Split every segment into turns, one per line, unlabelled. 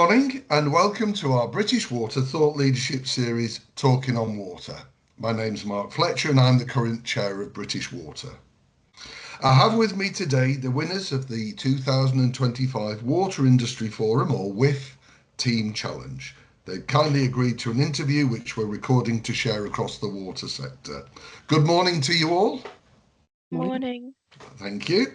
morning and welcome to our British Water Thought Leadership Series, Talking on Water. My name's Mark Fletcher and I'm the current chair of British Water. I have with me today the winners of the 2025 Water Industry Forum, or WIF Team Challenge. They've kindly agreed to an interview which we're recording to share across the water sector. Good morning to you all.
Morning.
Thank you.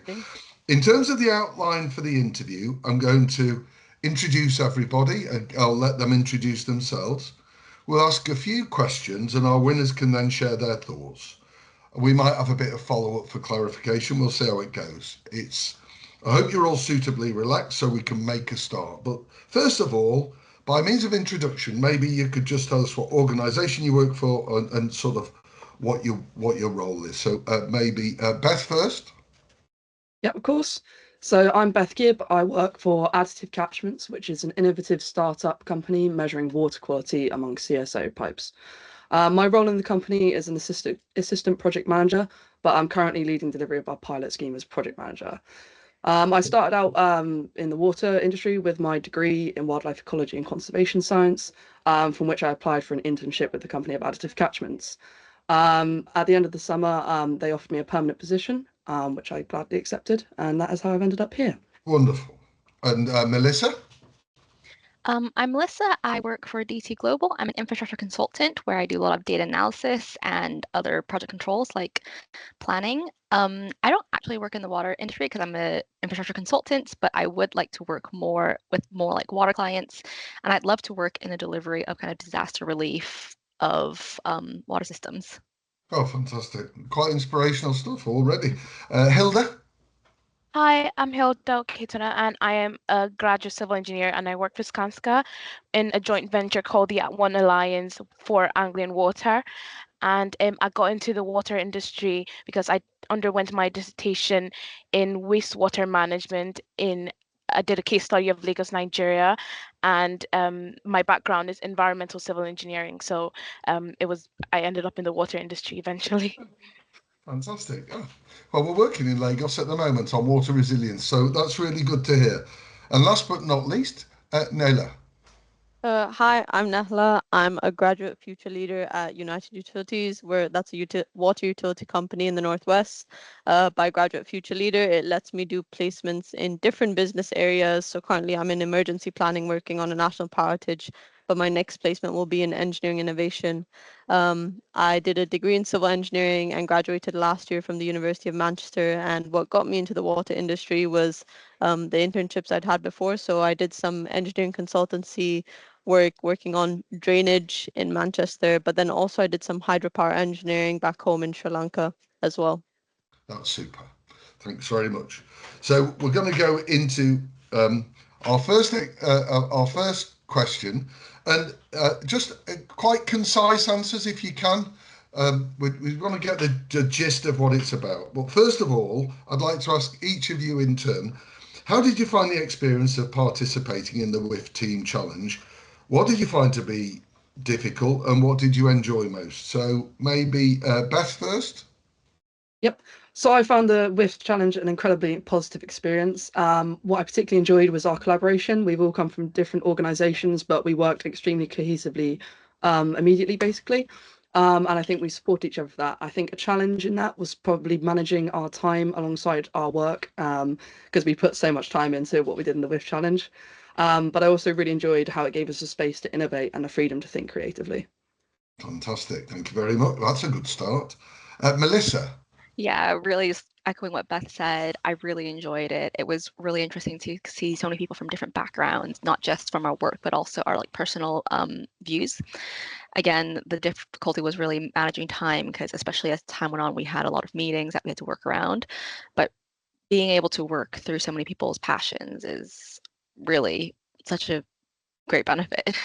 In terms of the outline for the interview, I'm going to introduce everybody and I'll let them introduce themselves. We'll ask a few questions and our winners can then share their thoughts. We might have a bit of follow-up for clarification. We'll see how it goes. I hope you're all suitably relaxed so we can make a start. But first of all, by means of introduction, maybe you could just tell us what organisation you work for and sort of what your role is. So maybe Beth first.
Yeah, of course. So I'm Beth Gibb. I work for Additive Catchments, which is an innovative startup company measuring water quality among CSO pipes. My role in the company is an assistant project manager, but I'm currently leading delivery of our pilot scheme as project manager. I started out in the water industry with my degree in wildlife ecology and conservation science, from which I applied for an internship with the company of Additive Catchments. At the end of the summer, they offered me a permanent position, which I gladly accepted, and that is how I've ended up here.
Wonderful. And Melissa?
I'm Melissa. I work for DT Global. I'm an infrastructure consultant where I do a lot of data analysis and other project controls like planning. I don't actually work in the water industry because I'm an infrastructure consultant, but I would like to work more with like water clients, and I'd love to work in the delivery of kind of disaster relief of water systems.
Oh, fantastic. Quite inspirational stuff already. Hilda?
Hi, I'm Hilda Oketona, and I am a graduate civil engineer, and I work for Skanska in a joint venture called the At One Alliance for Anglian Water. And I got into the water industry because I underwent my dissertation in wastewater management I did a case study of Lagos, Nigeria, and my background is environmental civil engineering. So I ended up in the water industry eventually.
Fantastic. Oh. Well, we're working in Lagos at the moment on water resilience, so that's really good to hear. And last but not least, Nehla.
Hi, I'm Nehla. I'm a graduate future leader at United Utilities, that's a water utility company in the Northwest. By graduate future leader, it lets me do placements in different business areas. So currently I'm in emergency planning working on a national power outage, but my next placement will be in engineering innovation. I did a degree in civil engineering and graduated last year from the University of Manchester. And what got me into the water industry was the internships I'd had before. So I did some engineering consultancy working on drainage in Manchester, but then also I did some hydropower engineering back home in Sri Lanka as well.
That's super. Thanks very much. So we're going to go into our first question, and just quite concise answers if you can. We want to get the gist of what it's about. But first of all, I'd like to ask each of you in turn, how did you find the experience of participating in the WIF Team Challenge? What did you find to be difficult and what did you enjoy most? So maybe Beth first.
Yep. So I found the WIF challenge an incredibly positive experience. What I particularly enjoyed was our collaboration. We've all come from different organisations, but we worked extremely cohesively immediately, basically. And I think we support each other for that. I think a challenge in that was probably managing our time alongside our work, because we put so much time into what we did in the WIF challenge. But I also really enjoyed how it gave us a space to innovate and the freedom to think creatively.
Fantastic. Thank you very much. That's a good start. Melissa?
Yeah, really echoing what Beth said, I really enjoyed it. It was really interesting to see so many people from different backgrounds, not just from our work, but also our like personal views. Again, the difficulty was really managing time because especially as time went on, we had a lot of meetings that we had to work around. But being able to work through so many people's passions is really such a great benefit.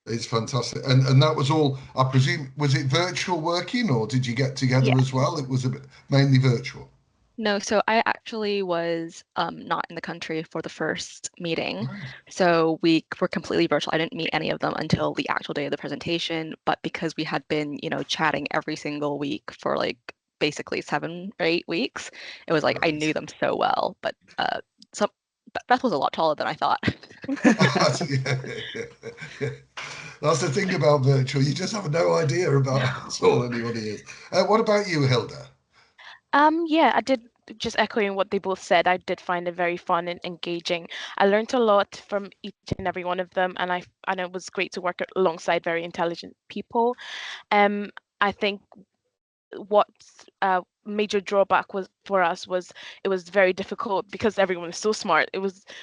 It's fantastic. And that was all, I presume, was it virtual working or did you get together as well? It was mainly virtual.
No, so I actually was not in the country for the first meeting. So we were completely virtual. I didn't meet any of them until the actual day of the presentation. But because we had been, chatting every single week for like basically 7 or 8 weeks, it was like I knew them so well. But Beth was a lot taller than I thought.
That's the thing about virtual. You just have no idea about how tall anybody is. What about you, Hilda?
Yeah, I did, just echoing what they both said, I did find it very fun and engaging. I learned a lot from each and every one of them, and I know it was great to work alongside very intelligent people. I think what major drawback was for us was it was very difficult because everyone is so smart.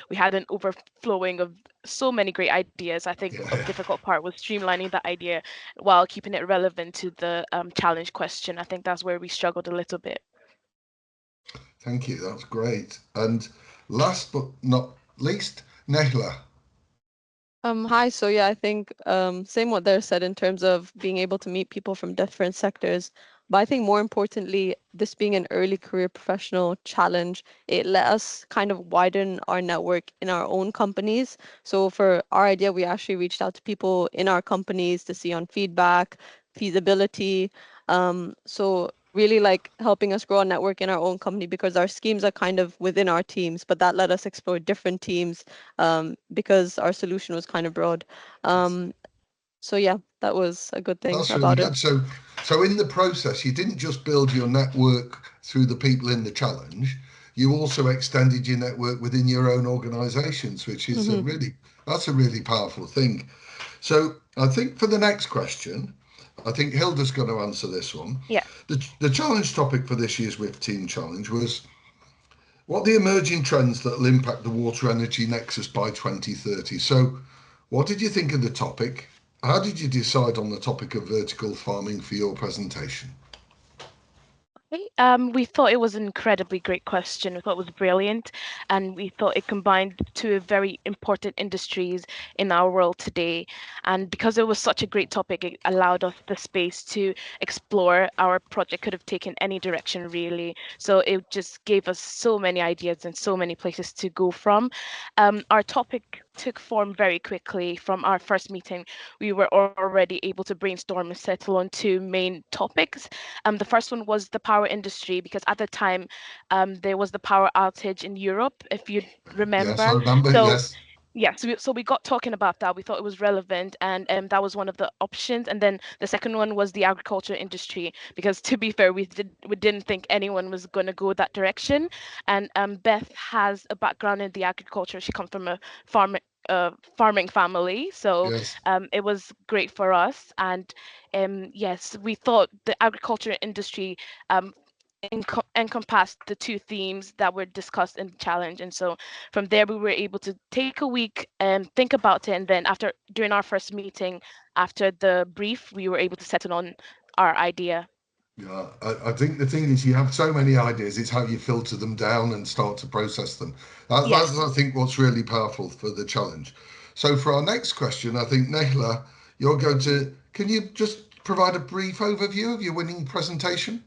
We had an overflowing of so many great ideas. I think a difficult part was streamlining that idea while keeping it relevant to the challenge question. I think that's where we struggled a little bit.
Thank you. That's great. And last but not least, Nehla.
Hi. So yeah, I think same what they said in terms of being able to meet people from different sectors. But I think more importantly, this being an early career professional challenge, it let us kind of widen our network in our own companies. So for our idea, we actually reached out to people in our companies to see on feedback, feasibility. So really like helping us grow our network in our own company because our schemes are kind of within our teams, but that let us explore different teams because our solution was kind of broad. So yeah, that was a good thing
That's really
about it.
good. So in the process, you didn't just build your network through the people in the challenge. You also extended your network within your own organisations, which is that's a really powerful thing. So I think for the next question, I think Hilda's going to answer this one.
Yeah.
The challenge topic for this year's WIF Team Challenge was what are the emerging trends that will impact the water energy nexus by 2030? So what did you think of the topic? How did you decide on the topic of vertical farming for your presentation?
We thought it was an incredibly great question. We thought it was brilliant, and we thought it combined two very important industries in our world today. And because it was such a great topic, it allowed us the space to explore. Our project could have taken any direction, really. So it just gave us so many ideas and so many places to go from. Our topic took form very quickly. From our first meeting, we were already able to brainstorm and settle on two main topics. The first one was the power industry, because at the time there was the power outage in Europe, if you remember.
Yes, I remember.
So
Yes.
yeah, so we got talking about that. We thought it was relevant, and that was one of the options. And then the second one was the agriculture industry, because to be fair, we didn't think anyone was going to go that direction. And Beth has a background in the agriculture. She comes from a farming family, so
Yes.
it was great for us. And yes, we thought the agriculture industry encompassed the two themes that were discussed in the challenge. And so from there we were able to take a week and think about it, and then during our first meeting after the brief, we were able to settle on our idea.
Yeah, I think the thing is you have so many ideas, it's how you filter them down and start to process them.
Yes.
That's, I think, what's really powerful for the challenge. So for our next question, I think, Nehla, can you just provide a brief overview of your winning presentation?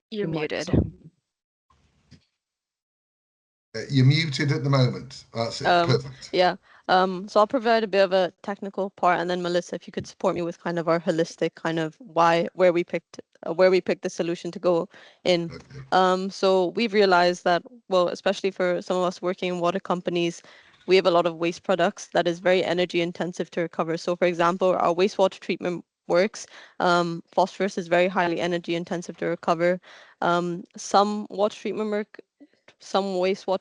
You're
Your mic's
muted.
on.
You're muted at the moment. That's it. Perfect.
Yeah. So I'll provide a bit of a technical part, and then Melissa, if you could support me with kind of our holistic kind of where we picked the solution to go in.
Okay.
So we've realized that, well, especially for some of us working in water companies, we have a lot of waste products that is very energy intensive to recover. So for example, our wastewater treatment works, phosphorus is very highly energy intensive to recover. Some wastewater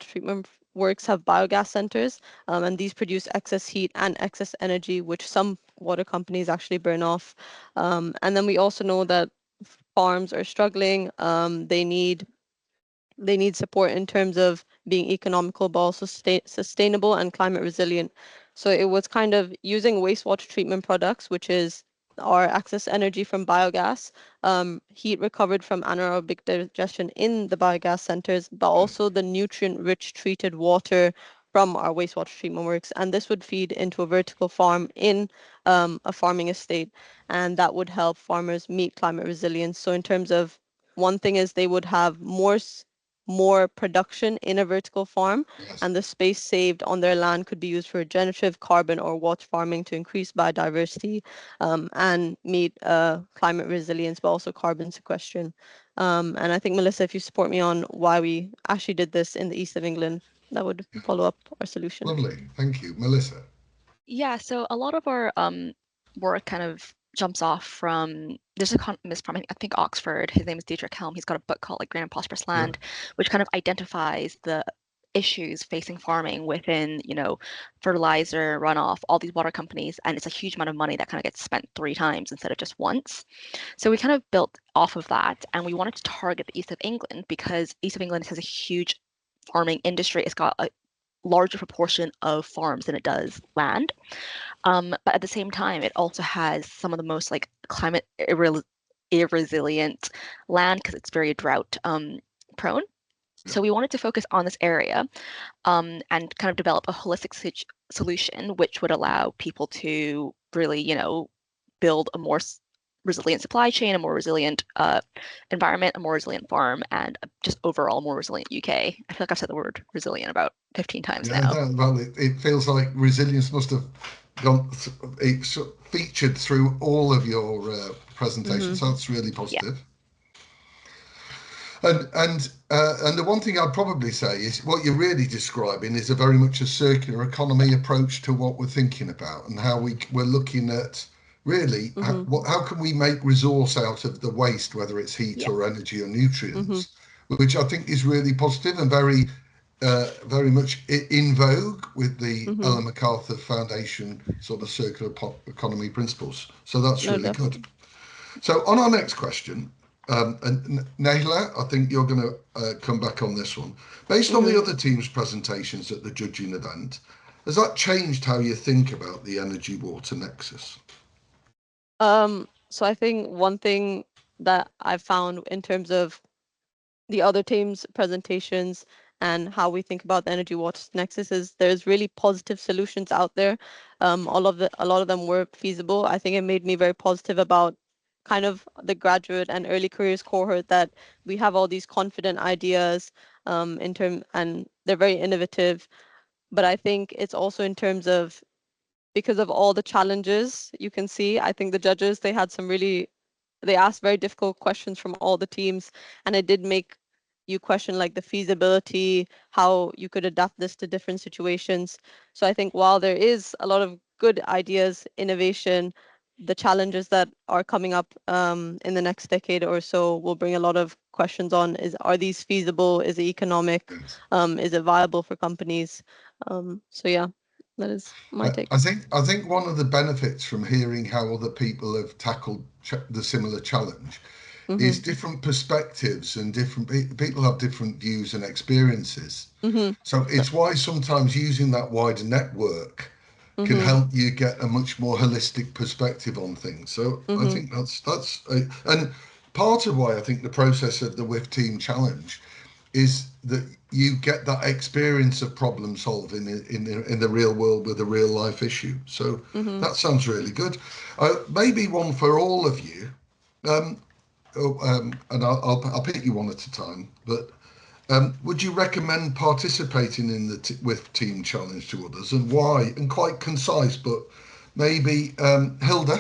treatment works have biogas centers, and these produce excess heat and excess energy, which some water companies actually burn off. And then we also know that farms are struggling. They need support in terms of being economical, but also sustainable and climate resilient. So it was kind of using wastewater treatment products, which is our excess energy from biogas, heat recovered from anaerobic digestion in the biogas centers, but also the nutrient-rich treated water from our wastewater treatment works. And this would feed into a vertical farm in a farming estate, and that would help farmers meet climate resilience. So in terms of one thing is they would have more production in a vertical farm,
Yes.
and the space saved on their land could be used for regenerative carbon or water farming to increase biodiversity and meet climate resilience, but also carbon sequestration. And I think, Melissa, if you support me on why we actually did this in the east of England, that would follow up our solution.
Lovely, thank you. Melissa?
Yeah, so a lot of our work kind of jumps off from, there's an economist from, I think, Oxford, his name is Dietrich Helm, he's got a book called like Green and Prosperous Land, which kind of identifies the issues facing farming within, fertilizer, runoff, all these water companies, and it's a huge amount of money that kind of gets spent 3 times instead of just once. So we kind of built off of that, and we wanted to target the east of England because east of England has a huge farming industry. It's got a larger proportion of farms than it does land. But at the same time, it also has some of the most like climate irresilient land because it's very drought prone. So we wanted to focus on this area and kind of develop a holistic solution, which would allow people to really, build a more resilient supply chain, a more resilient environment, a more resilient farm, and just overall more resilient UK. I feel like I've said the word resilient about 15 times now.
Well, it feels like resilience must have it's featured through all of your presentations, so that's really positive. And the one thing I'd probably say is what you're really describing is a very much a circular economy approach to what we're thinking about and how we're looking at really how can we make resource out of the waste, whether it's heat or energy or nutrients, which I think is really positive and very much in vogue with the Ellen MacArthur Foundation sort of circular economy principles. So that's really good. So on our next question, and Nehla, I think you're going to come back on this one. Based on the other team's presentations at the judging event, has that changed how you think about the energy water nexus?
So I think one thing that I've found in terms of the other team's presentations and how we think about the energy water nexus is there's really positive solutions out there. A lot of them were feasible. I think it made me very positive about kind of the graduate and early careers cohort that we have all these confident ideas and they're very innovative. But I think it's also in terms of because of all the challenges you can see, I think the judges, they asked very difficult questions from all the teams, and it did make you question like the feasibility, how you could adapt this to different situations. So I think while there is a lot of good ideas, innovation, the challenges that are coming up in the next decade or so will bring a lot of questions on are these feasible? Is it economic? Is it viable for companies? So yeah. That is my take.
I think one of the benefits from hearing how other people have tackled the similar challenge is different perspectives and different people have different views and experiences. So it's why sometimes using that wider network can help you get a much more holistic perspective on things. So I think that's and part of why I think the process of the WIF Team Challenge is that you get that experience of problem solving in the real world with a real life issue. So that sounds really good. Maybe one for all of you, and I'll pick you one at a time. But would you recommend participating in the WIF Team Challenge to others, and why? And quite concise, but maybe Hilda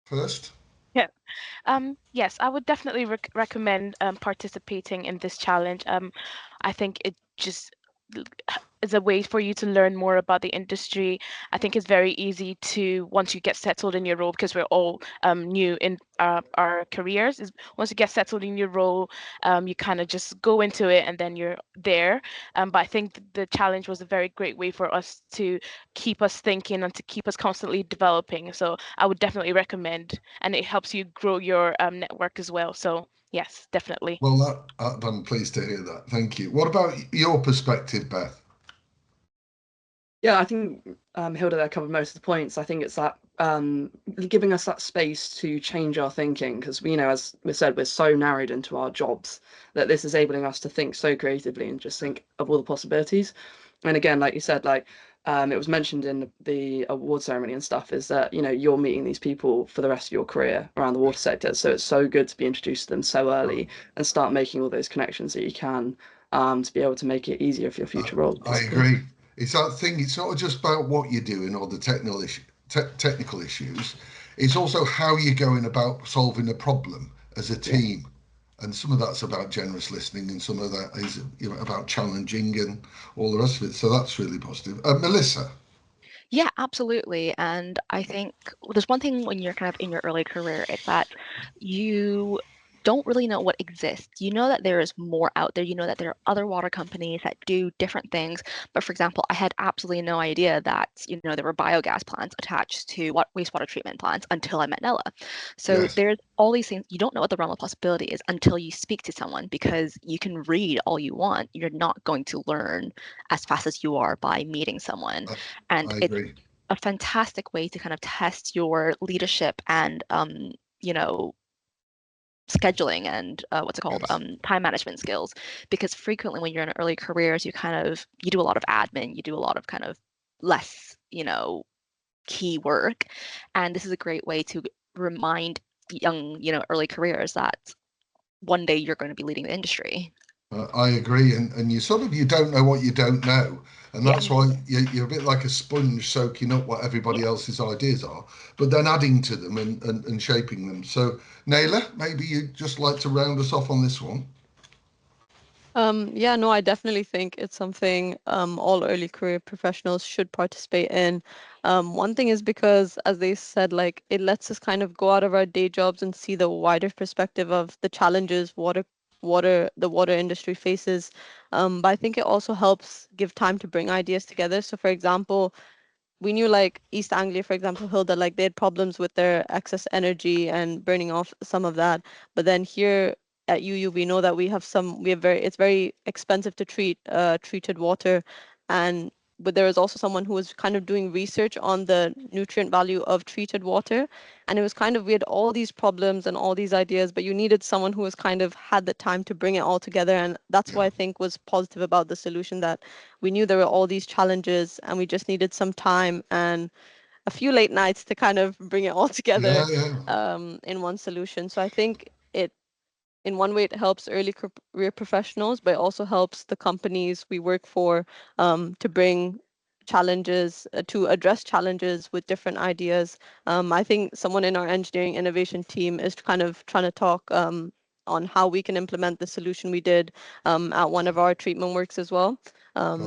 first.
Yes, I would definitely recommend participating in this challenge. I think it just is a way for you to learn more about the industry. I think it's very easy to, once you get settled in your role, because we're all new in our careers, once you get settled in your role, you kind of just go into it and then you're there. But I think the challenge was a very great way for us to keep us thinking and to keep us constantly developing. So I would definitely recommend, and it helps you grow your network as well. So yes, definitely.
Well, I'm pleased to hear that. Thank you. What about your perspective, Beth?
Yeah, I think Hilda there covered most of the points. I think it's that giving us that space to change our thinking, because we, as we said, we're so narrowed into our jobs that this is enabling us to think so creatively and just think of all the possibilities. And again, like you said, it was mentioned in the award ceremony and stuff, is that you're meeting these people for the rest of your career around the water sector. So it's so good to be introduced to them so early and start making all those connections that you can to be able to make it easier for your future roles.
I agree. It's that thing. It's not just about what you're doing or the technical issues. it's also how you're going about solving a problem as a team. And some of that's about generous listening, and some of that is about challenging and all the rest of it. So that's really positive. Melissa.
Yeah, absolutely. And I think there's one thing when you're kind of in your early career, it's that you don't really know what exists. You know that there is more out there. You know that there are other water companies that do different things. But for example, I had absolutely no idea that, there were biogas plants attached to wastewater treatment plants until I met Nehla. So
Yes.
there's all these things. You don't know what the realm of possibility is until you speak to someone, because you can read all you want. You're not going to learn as fast as you are by meeting someone. And
I
it's
agree.
a fantastic way to kind of test your leadership and scheduling and what's it called,
Yes.
time management skills, because frequently when you're in early careers you do a lot of admin, you do a lot of kind of less key work, and this is a great way to remind young early careers that one day you're going to be leading the industry.
I agree, and you don't know what you don't know, and
Yeah.
that's why you're a bit like a sponge soaking up what everybody else's ideas are, but then adding to them and shaping them. So, Nehla, maybe you'd just like to round us off on this one.
Yeah, no, I definitely think it's something all early career professionals should participate in. One thing is because, as they said, like it lets us kind of go out of our day jobs and see the wider perspective of the challenges the water industry faces. But I think it also helps give time to bring ideas together. So, for example, we knew like East Anglia, for example, Hilda, like they had problems with their excess energy and burning off some of that. But then here at UU, we know that it's very expensive to treat treated water. But there was also someone who was kind of doing research on the nutrient value of treated water. And it was kind of, we had all these problems and all these ideas, but you needed someone who was kind of had the time to bring it all together. And that's what I think was positive about the solution, that we knew there were all these challenges and we just needed some time and a few late nights to kind of bring it all together in one solution. So I think in one way, it helps early career professionals, but it also helps the companies we work for to bring challenges, to address challenges with different ideas. I think someone in our engineering innovation team is kind of trying to talk on how we can implement the solution we did at one of our treatment works as well.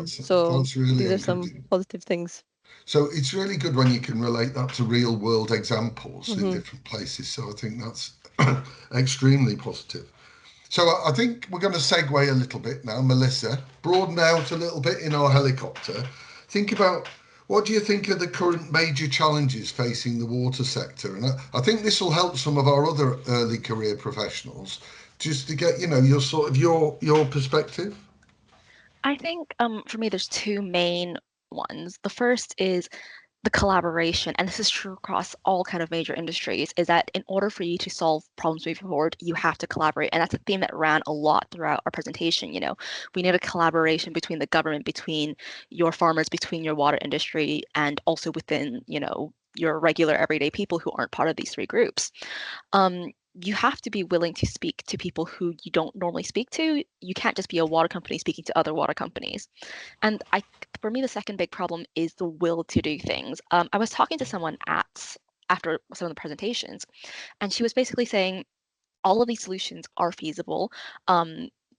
So
That's really
these are some
encouraging.
positive things.
So it's really good when you can relate that to real world examples in
Mm-hmm.
different places. So I think that's extremely positive. So I think we're going to segue a little bit now, Melissa, broaden out a little bit in our helicopter. Think about, what do you think are the current major challenges facing the water sector? And I think this will help some of our other early career professionals just to get, your perspective.
I think for me there's two main ones. The first is the collaboration, and this is true across all kind of major industries, is that in order for you to solve problems moving forward, you have to collaborate. And that's a theme that ran a lot throughout our presentation. We need a collaboration between the government, between your farmers, between your water industry, and also within, your regular everyday people who aren't part of these three groups. You have to be willing to speak to people who you don't normally speak to. You can't just be a water company speaking to other water companies. And for me, the second big problem is the will to do things. I was talking to someone after some of the presentations, and she was basically saying all of these solutions are feasible,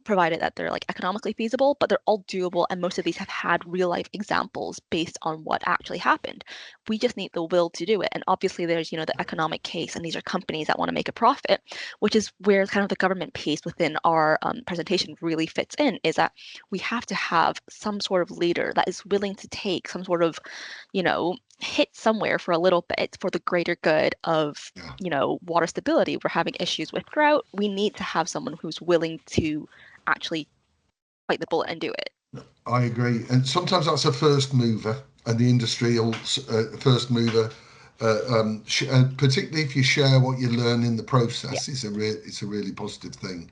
provided that they're like economically feasible, but they're all doable, and most of these have had real life examples based on what actually happened. We just need the will to do it. And obviously there's the economic case, and these are companies that want to make a profit, which is where kind of the government piece within our presentation really fits in, is that we have to have some sort of leader that is willing to take some sort of hit somewhere for a little bit for the greater good of water stability. We're having issues with drought. We need to have someone who's willing to actually bite the bullet and do it.
I agree, and sometimes that's a first mover, and the industrial first mover, particularly if you share what you learn in the process, it's a really positive thing.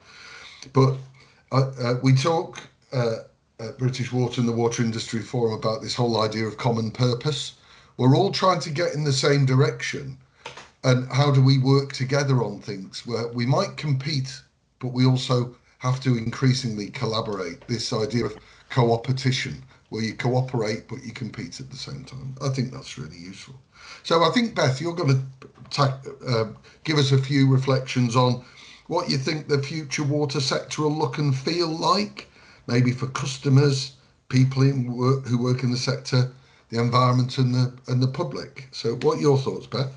But we talk at British Water and the Water Industry Forum about this whole idea of common purpose. We're all trying to get in the same direction, and how do we work together on things where we might compete, but we also have to increasingly collaborate. This idea of co-opetition where you cooperate but you compete at the same time. I think that's really useful. So I think, Beth, you're going to give us a few reflections on what you think the future water sector will look and feel like, maybe for customers, people who work in the sector, the environment and the public. So what are your thoughts, Beth?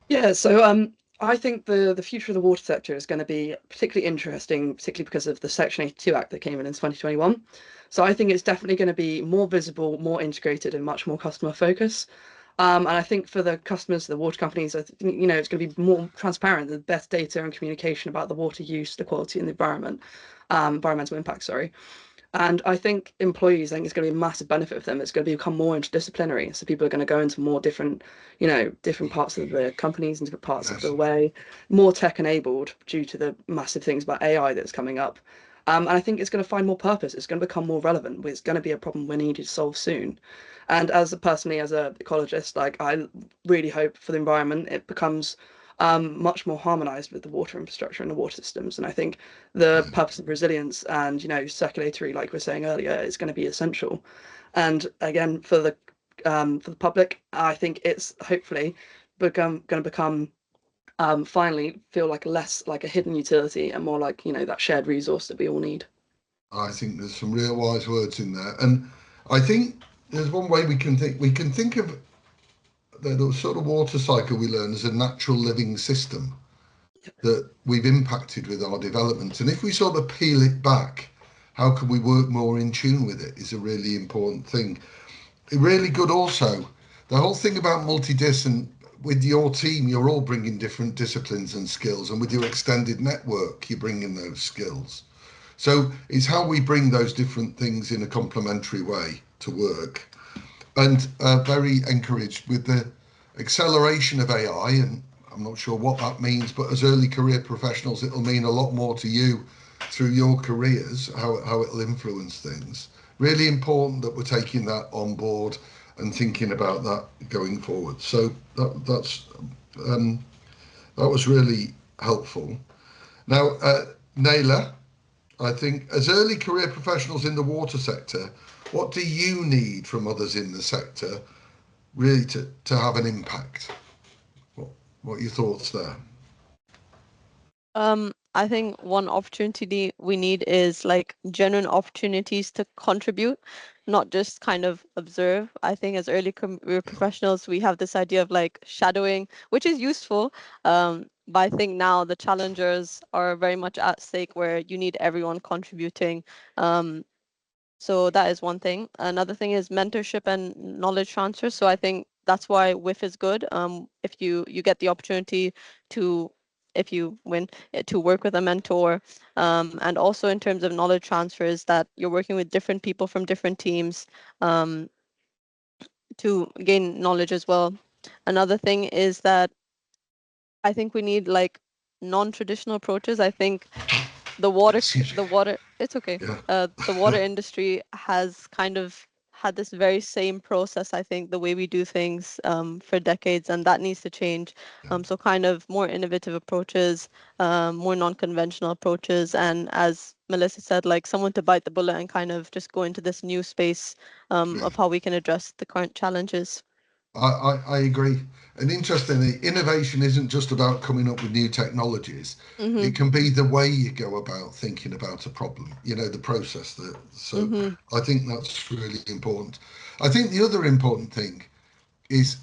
Yeah, so I think the future of the water sector is going to be particularly interesting, particularly because of the Section 82 Act that came in 2021. So I think it's definitely going to be more visible, more integrated, and much more customer focused. And I think for the customers, the water companies, I think, it's going to be more transparent, the best data and communication about the water use, the quality, and the environment, environmental impact, sorry. And I think employees, I think it's going to be a massive benefit for them. It's going to become more interdisciplinary. So people are going to go into more different, different parts of the companies and different parts of the way, more tech enabled due to the massive things about AI that's coming up. And I think it's going to find more purpose. It's going to become more relevant. It's going to be a problem we need to solve soon. And personally, as an ecologist, like I really hope for the environment, it becomes much more harmonized with the water infrastructure and the water systems. And I think the purpose of resilience and, circulatory, like we were saying earlier, is going to be essential. And again, for the public, I think it's hopefully going to become finally feel like less like a hidden utility and more like, that shared resource that we all need.
I think there's some real wise words in there. And I think there's one way we can think. We can think of the sort of water cycle we learn as a natural living system that we've impacted with our development. And if we sort of peel it back, how can we work more in tune with it is a really important thing. Really good also, the whole thing about multi-dis, and with your team, you're all bringing different disciplines and skills, and with your extended network, you're bringing those skills. So it's how we bring those different things in a complementary way to work. And very encouraged with the acceleration of AI, and I'm not sure what that means, but as early career professionals, it'll mean a lot more to you through your careers, how it'll influence things. Really important that we're taking that on board and thinking about that going forward. So that was really helpful. Now, Nehla, I think as early career professionals in the water sector, what do you need from others in the sector really to have an impact? What are your thoughts there?
I think one opportunity we need is like genuine opportunities to contribute, not just kind of observe. I think as early career professionals, we have this idea of like shadowing, which is useful. But I think now the challengers are very much at stake where you need everyone contributing. So that is one thing. Another thing is mentorship and knowledge transfer. So I think that's why WIF is good. If you get the opportunity to, if you win, to work with a mentor, and also in terms of knowledge transfers, that you're working with different people from different teams to gain knowledge as well. Another thing is that I think we need like non-traditional approaches. I think the water it's okay. The water industry has kind of had this very same process, I think, the way we do things for decades, and that needs to change. So kind of more innovative approaches, more non-conventional approaches, and as Melissa said, like someone to bite the bullet and kind of just go into this new space of how we can address the current challenges.
I agree. And interestingly, innovation isn't just about coming up with new technologies. It can be the way you go about thinking about a problem, the process. I think that's really important. I think the other important thing is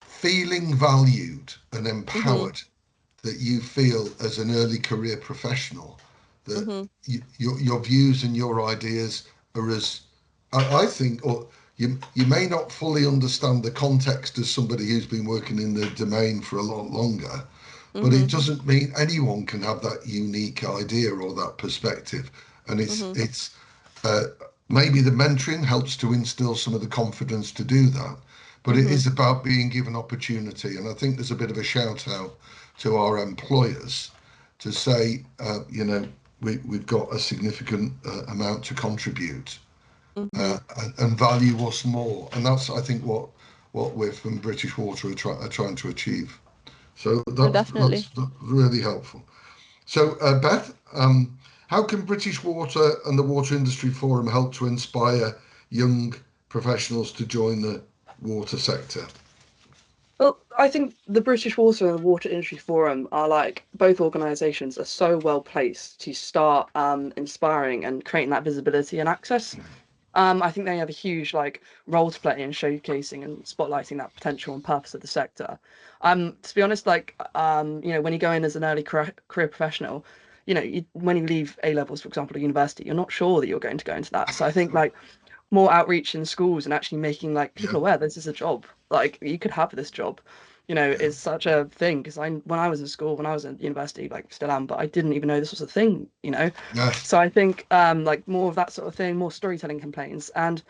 feeling valued and empowered, that you feel as an early career professional, that your views and your ideas are as, I think, or you may not fully understand the context as somebody who's been working in the domain for a lot longer, but it doesn't mean anyone can have that unique idea or that perspective. And it's maybe the mentoring helps to instill some of the confidence to do that, but it is about being given opportunity. And I think there's a bit of a shout out to our employers to say, we've got a significant amount to contribute. And value us more, and that's, I think, what WIF and British Water are trying to achieve. So that's really helpful. So Beth, How can British Water and the Water Industry Forum help to inspire young professionals to join the water sector?
Well, I think the British Water and the Water Industry Forum are like both organisations are so well placed to start inspiring and creating that visibility and access. I think they have a huge like role to play in showcasing and spotlighting that potential and purpose of the sector. To be honest, like when you go in as an early career professional, when you leave A levels, for example, at university, you're not sure that you're going to go into that. So I think like more outreach in schools and actually making like people aware this is a job, like you could have this job, is such a thing. Because when I was in school, when I was in university, like still am, but I didn't even know this was a thing. So I think like more of that sort of thing, more storytelling campaigns, and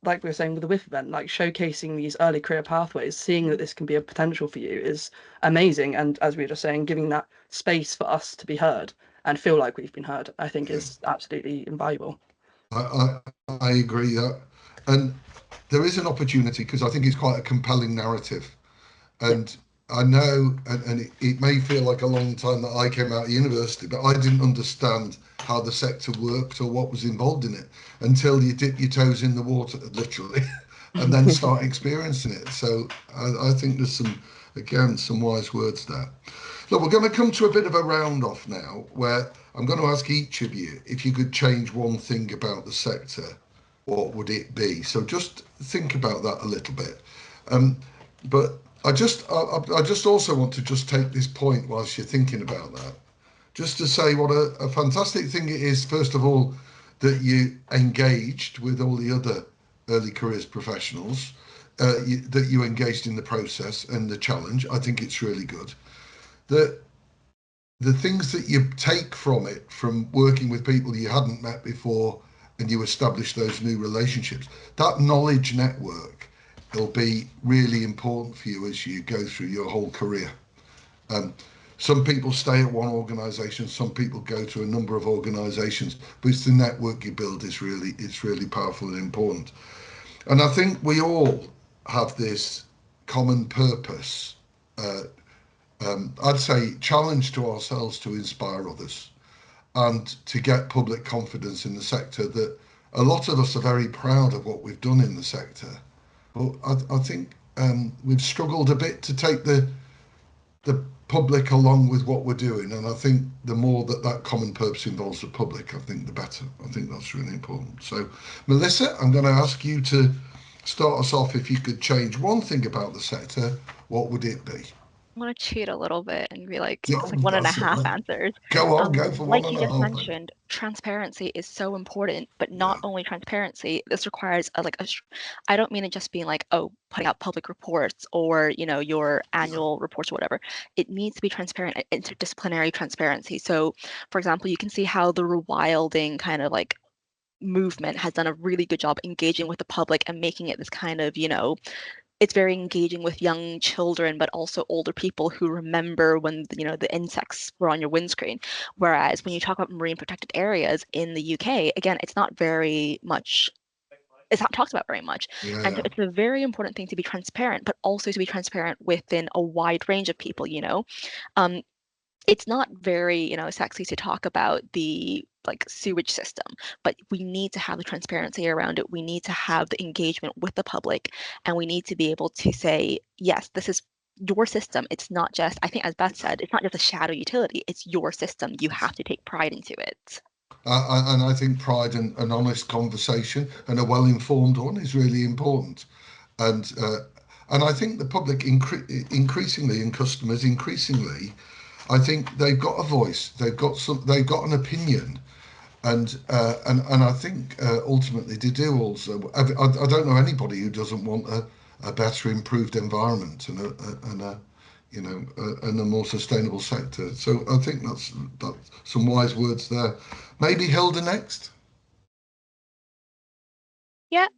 like we were saying with the WIF event, like showcasing these early career pathways, seeing that this can be a potential for you is amazing. And as we were just saying, giving that space for us to be heard and feel like we've been heard, I think is absolutely invaluable.
I agree that, and there is an opportunity because I think it's quite a compelling narrative, and I know, and it may feel like a long time that I came out of university, but I didn't understand how the sector worked or what was involved in it until you dip your toes in the water, literally, and then start experiencing it. So I think there's some wise words there. Look, we're going to come to a bit of a round off now where I'm going to ask each of you if you could change one thing about the sector, what would it be? So just think about that a little bit. But I just also want to just take this point whilst you're thinking about that, just to say what a fantastic thing it is, first of all, that you engaged with all the other early careers professionals, that you engaged in the process and the challenge. I think it's really good. That the things that you take from it, from working with people you hadn't met before, and you establish those new relationships, that knowledge network will be really important for you as you go through your whole career. Some people stay at one organisation, some people go to a number of organisations, but it's the network you build it's really powerful and important. And I think we all have this common purpose, I'd say challenge to ourselves to inspire others and to get public confidence in the sector, that a lot of us are very proud of what we've done in the sector. But I think we've struggled a bit to take the public along with what we're doing. And I think the more that common purpose involves the public, I think the better. I think that's really important. So, Melissa, I'm going to ask you to start us off. If you could change one thing about the sector, what would it be?
I'm gonna cheat a little bit and be like, it's like 1.5 answers.
Go on, go for
like
1.5.
you just mentioned, transparency is so important, but not only transparency. This requires I don't mean it just being like, oh, putting out public reports or your annual reports or whatever. It needs to be transparent, interdisciplinary transparency. So, for example, you can see how the rewilding kind of like movement has done a really good job engaging with the public and making it this kind of it's very engaging with young children, but also older people who remember when the insects were on your windscreen. Whereas when you talk about marine protected areas in the UK, again, it's not talked about very much. And it's a very important thing to be transparent, but also to be transparent within a wide range of people. It's not very sexy to talk about the sewage system, but we need to have the transparency around it. We need to have the engagement with the public, and we need to be able to say, yes, this is your system. It's not just, I think as Beth said, it's not just a shadow utility, it's your system. You have to take pride into it.
And I think pride and an honest conversation and a well-informed one is really important. And I think the public increasingly, and customers increasingly, I think they've got a voice. They've got an opinion, and I think ultimately they do also. I don't know anybody who doesn't want a better, improved environment and a more sustainable sector. So I think that's some wise words there. Maybe Hilda next.
Yeah,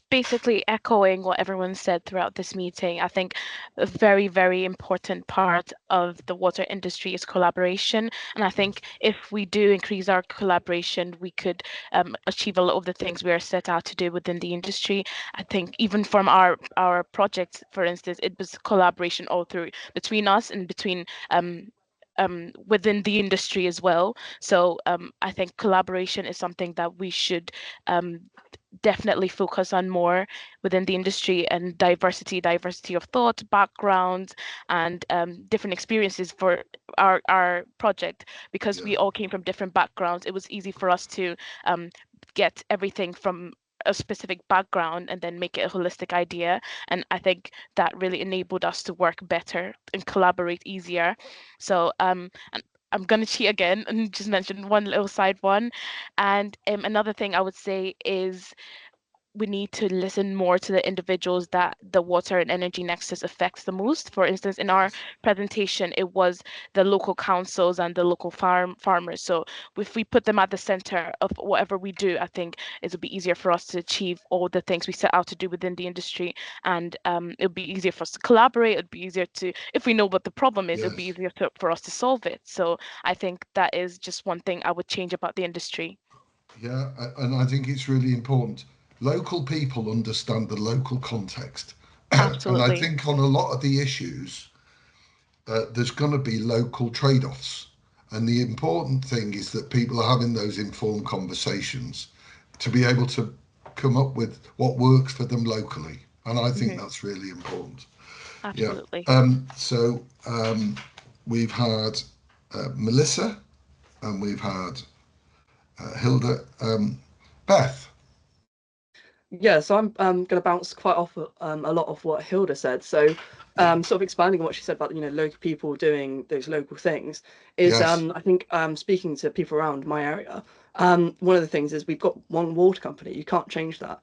basically echoing what everyone said throughout this meeting. I think a very, very important part of the water industry is collaboration. And I think if we do increase our collaboration, we could achieve a lot of the things we are set out to do within the industry. I think even from our projects, for instance, it was collaboration all through between us and between within the industry as well. So I think collaboration is something that we should definitely focus on more within the industry, and diversity of thought, backgrounds, and different experiences for our project, because we all came from different backgrounds. It was easy for us to get everything from a specific background and then make it a holistic idea. And I think that really enabled us to work better and collaborate easier. So and I'm gonna cheat again and just mention one little side one. And another thing I would say is we need to listen more to the individuals that the water and energy nexus affects the most. For instance, in our presentation, it was the local councils and the local farmers. So if we put them at the center of whatever we do, I think it will be easier for us to achieve all the things we set out to do within the industry. And it'll be easier for us to collaborate. It'll be easier to, if we know what the problem is, it'll be easier for us to solve it. So I think that is just one thing I would change about the industry.
Yeah, and I think it's really important. Local people understand the local context.
Absolutely.
And I think on a lot of the issues, there's going to be local trade-offs. And the important thing is that people are having those informed conversations to be able to come up with what works for them locally. And I think that's really important.
Absolutely.
Yeah. So we've had Melissa, and we've had Hilda. Beth.
Yeah, so I'm going to bounce quite off a lot of what Hilda said. So, sort of expanding on what she said about local people doing those local things is I think speaking to people around my area, one of the things is we've got one water company. You can't change that.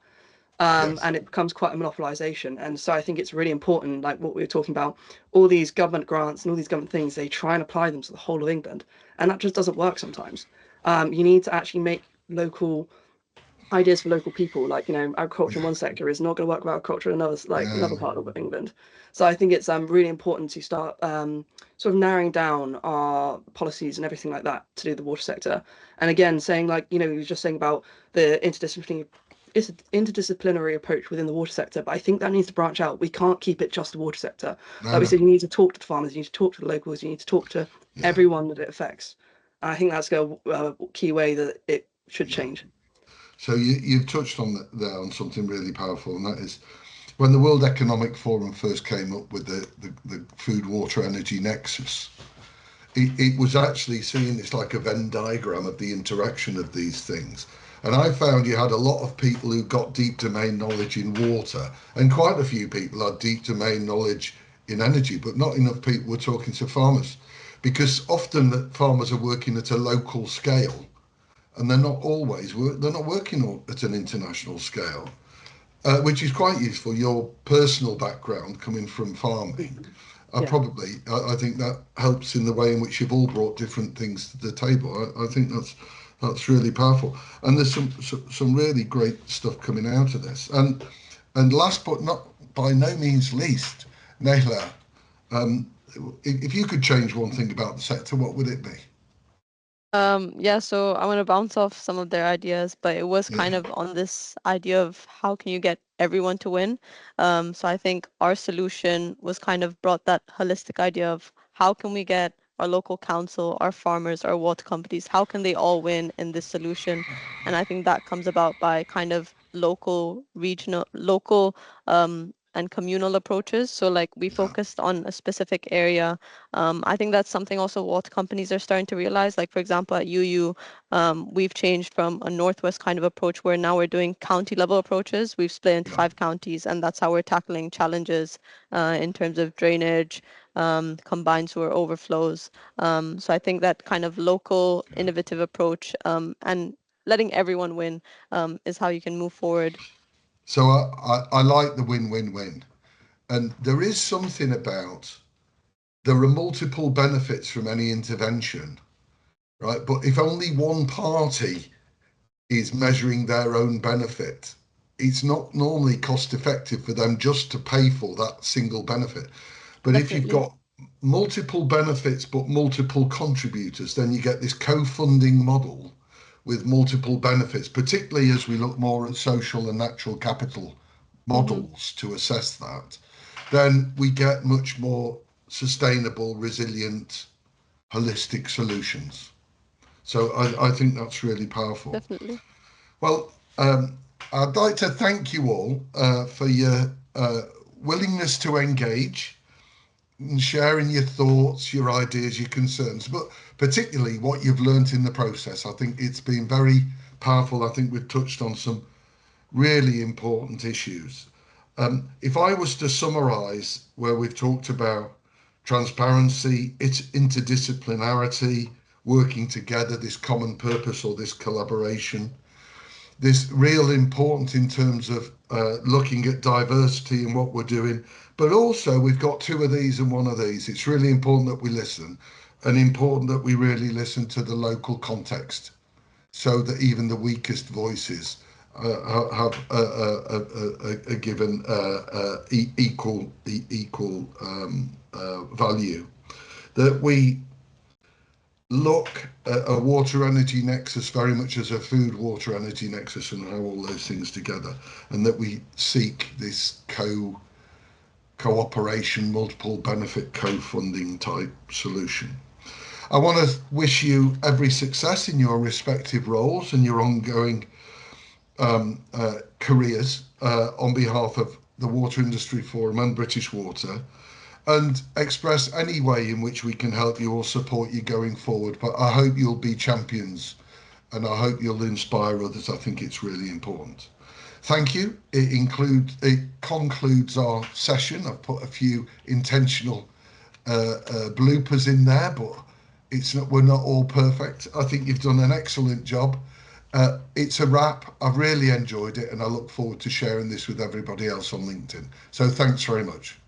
And it becomes quite a monopolization. And so I think it's really important, like what we were talking about, all these government grants and all these government things, they try and apply them to the whole of England. And that just doesn't work sometimes. You need to actually make local ideas for local people. Like, agriculture in one sector is not going to work with agriculture in another part of England. So I think it's really important to start sort of narrowing down our policies and everything like that to do the water sector. And again, saying we were just saying about the interdisciplinary approach within the water sector, but I think that needs to branch out. We can't keep it just the water sector. We said, you need to talk to the farmers, you need to talk to the locals, you need to talk to everyone that it affects. And I think that's a key way that it should change.
So you've touched on there on something really powerful, and that is when the World Economic Forum first came up with the food, water, energy nexus. It was actually seen as like a Venn diagram of the interaction of these things. And I found you had a lot of people who got deep domain knowledge in water, and quite a few people had deep domain knowledge in energy, but not enough people were talking to farmers, because often the farmers are working at a local scale, and they're not working at an international scale, which is quite useful. Your personal background coming from farming, I think that helps in the way in which you've all brought different things to the table. I think that's really powerful, and there's some really great stuff coming out of this. And last but not by no means least, Nehla, if you could change one thing about the sector, what would it be?
So I want to bounce off some of their ideas, but it was kind of on this idea of how can you get everyone to win. So I think our solution was kind of brought that holistic idea of how can we get our local council, our farmers, our water companies, how can they all win in this solution? And I think that comes about by kind of local, and communal approaches. So like we focused on a specific area. I think that's something also water companies are starting to realize. Like for example, at UU, we've changed from a Northwest kind of approach where now we're doing county level approaches. We've split into 5 counties, and that's how we're tackling challenges in terms of drainage, combined sewer overflows. So I think that kind of local innovative approach and letting everyone win is how you can move forward.
So I like the win-win-win. And there is something about, there are multiple benefits from any intervention, right? But if only one party is measuring their own benefit, it's not normally cost effective for them just to pay for that single benefit. But if you've got multiple benefits but multiple contributors, then you get this co-funding model with multiple benefits, particularly as we look more at social and natural capital models to assess that, then we get much more sustainable, resilient holistic solutions. So I think that's really powerful.
Definitely.
Well, I'd like to thank you all for your willingness to engage and sharing your thoughts, your ideas, your concerns, but particularly what you've learnt in the process. I think it's been very powerful. I think we've touched on some really important issues. If I was to summarise where we've talked about transparency, its interdisciplinarity, working together, this common purpose or this collaboration, this real important in terms of looking at diversity and what we're doing, but also we've got two of these and one of these. It's really important that we listen, and important that we really listen to the local context, so that even the weakest voices have a given equal value. That we look at a water energy nexus very much as a food water energy nexus, and how all those things together, and that we seek this cooperation, multiple benefit co-funding type solution. I want to wish you every success in your respective roles and your ongoing careers on behalf of the Water Industry Forum and British Water, and express any way in which we can help you or support you going forward. But I hope you'll be champions, and I hope you'll inspire others. I think it's really important. Thank you. It concludes our session. I've put a few intentional bloopers in there, but we're not all perfect. I think you've done an excellent job. It's a wrap. I've really enjoyed it, and I look forward to sharing this with everybody else on LinkedIn. So thanks very much.